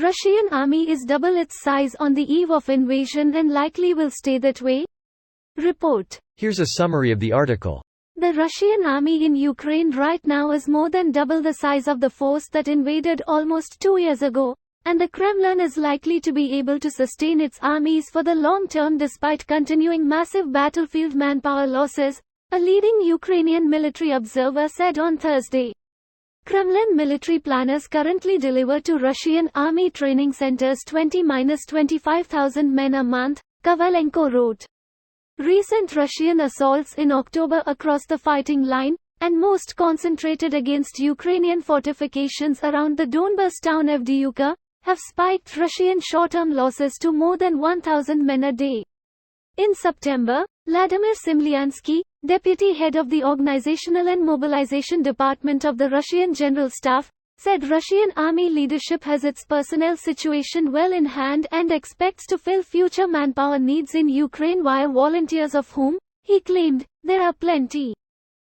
Russian army is double its size on the eve of invasion and likely will stay that way? Report. Here's a summary of the article. The Russian army in Ukraine right now is more than double the size of the force that invaded almost 2 years ago, and the Kremlin is likely to be able to sustain its armies for the long term despite continuing massive battlefield manpower losses, a leading Ukrainian military observer said on Thursday. Kremlin military planners currently deliver to Russian army training centers 20–25,000 men a month, Kovalenko wrote. Recent Russian assaults in October across the fighting line, and most concentrated against Ukrainian fortifications around the Donbas town Avdiivka, have spiked Russian short-term losses to more than 1,000 men a day. In September, Vladimir Simlyansky, deputy head of the Organizational and Mobilization Department of the Russian General Staff, said Russian army leadership has its personnel situation well in hand and expects to fill future manpower needs in Ukraine via volunteers, of whom, he claimed, there are plenty.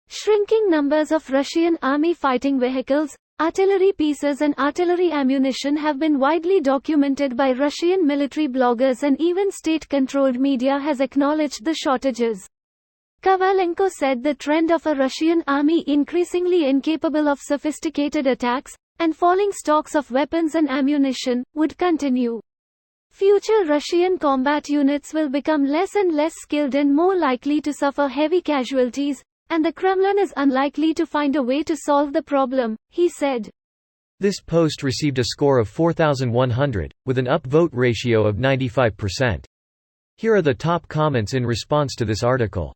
Shrinking numbers of Russian army fighting vehicles, artillery pieces and artillery ammunition have been widely documented by Russian military bloggers, and even state-controlled media has acknowledged the shortages. Kovalenko said the trend of a Russian army increasingly incapable of sophisticated attacks, and falling stocks of weapons and ammunition, would continue. Future Russian combat units will become less and less skilled and more likely to suffer heavy casualties, and the Kremlin is unlikely to find a way to solve the problem, he said. This post received a score of 4,100, with an upvote ratio of 95%. Here are the top comments in response to this article.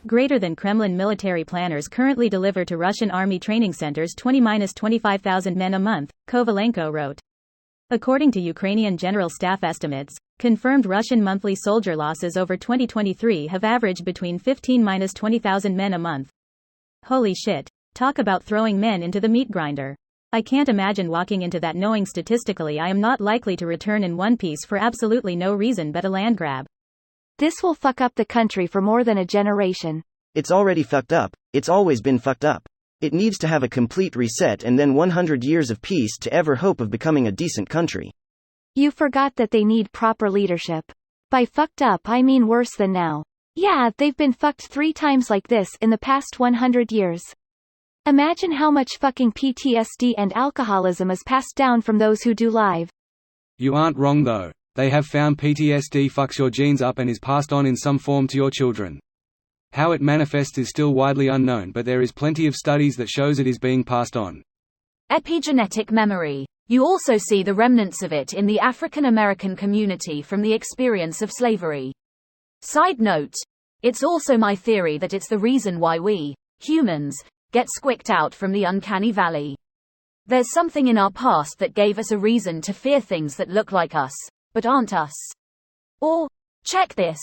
Greater than Kremlin military planners currently deliver to Russian army training centers 20–25,000 men a month, Kovalenko wrote. According to Ukrainian General Staff estimates, confirmed Russian monthly soldier losses over 2023 have averaged between 15–20,000 men a month. Holy shit. Talk about throwing men into the meat grinder. I can't imagine walking into that knowing statistically I am not likely to return in one piece for absolutely no reason but a land grab. This will fuck up the country for more than a generation. It's already fucked up. It's always been fucked up. It needs to have a complete reset and then 100 years of peace to ever hope of becoming a decent country. You forgot that they need proper leadership. By fucked up I mean worse than now. Yeah, they've been fucked 3 times like this in the past 100 years. Imagine how much fucking PTSD and alcoholism is passed down from those who do live. You aren't wrong though. They have found PTSD fucks your genes up and is passed on in some form to your children. How it manifests is still widely unknown, but there is plenty of studies that shows it is being passed on. Epigenetic memory. You also see the remnants of it in the African American community from the experience of slavery. Side note. It's also my theory that it's the reason why we, humans, get squicked out from the uncanny valley. There's something in our past that gave us a reason to fear things that look like us, but aren't us. Or, check this.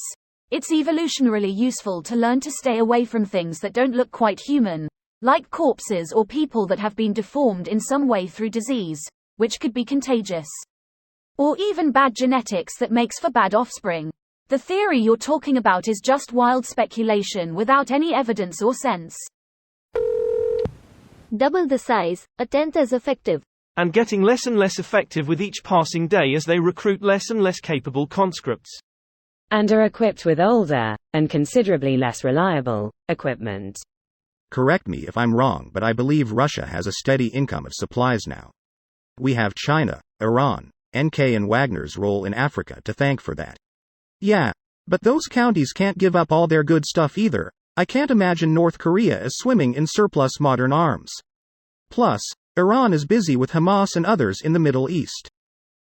It's evolutionarily useful to learn to stay away from things that don't look quite human, like corpses or people that have been deformed in some way through disease, which could be contagious. Or even bad genetics that makes for bad offspring. The theory you're talking about is just wild speculation without any evidence or sense. Double the size, a tenth as effective. And getting less and less effective with each passing day as they recruit less and less capable conscripts. And are equipped with older, and considerably less reliable, equipment. Correct me if I'm wrong, but I believe Russia has a steady income of supplies now. We have China, Iran, NK and Wagner's role in Africa to thank for that. Yeah, but those counties can't give up all their good stuff either. I can't imagine North Korea as swimming in surplus modern arms. Plus, Iran is busy with Hamas and others in the Middle East.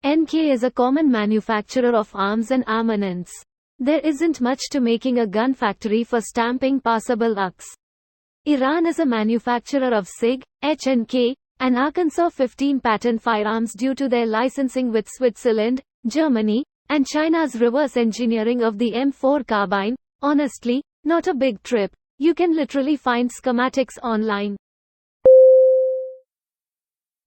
NK is a common manufacturer of arms and armaments. There isn't much to making a gun factory for stamping passable UX. Iran is a manufacturer of SIG, H&K, and Arkansas 15 patent firearms due to their licensing with Switzerland, Germany, and China's reverse engineering of the M4 carbine. Honestly, not a big trip. You can literally find schematics online.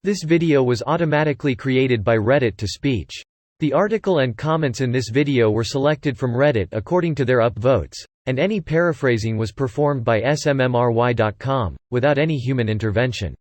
This video was automatically created by Reddit to speech. The article and comments in this video were selected from Reddit according to their upvotes, and any paraphrasing was performed by smmry.com, without any human intervention.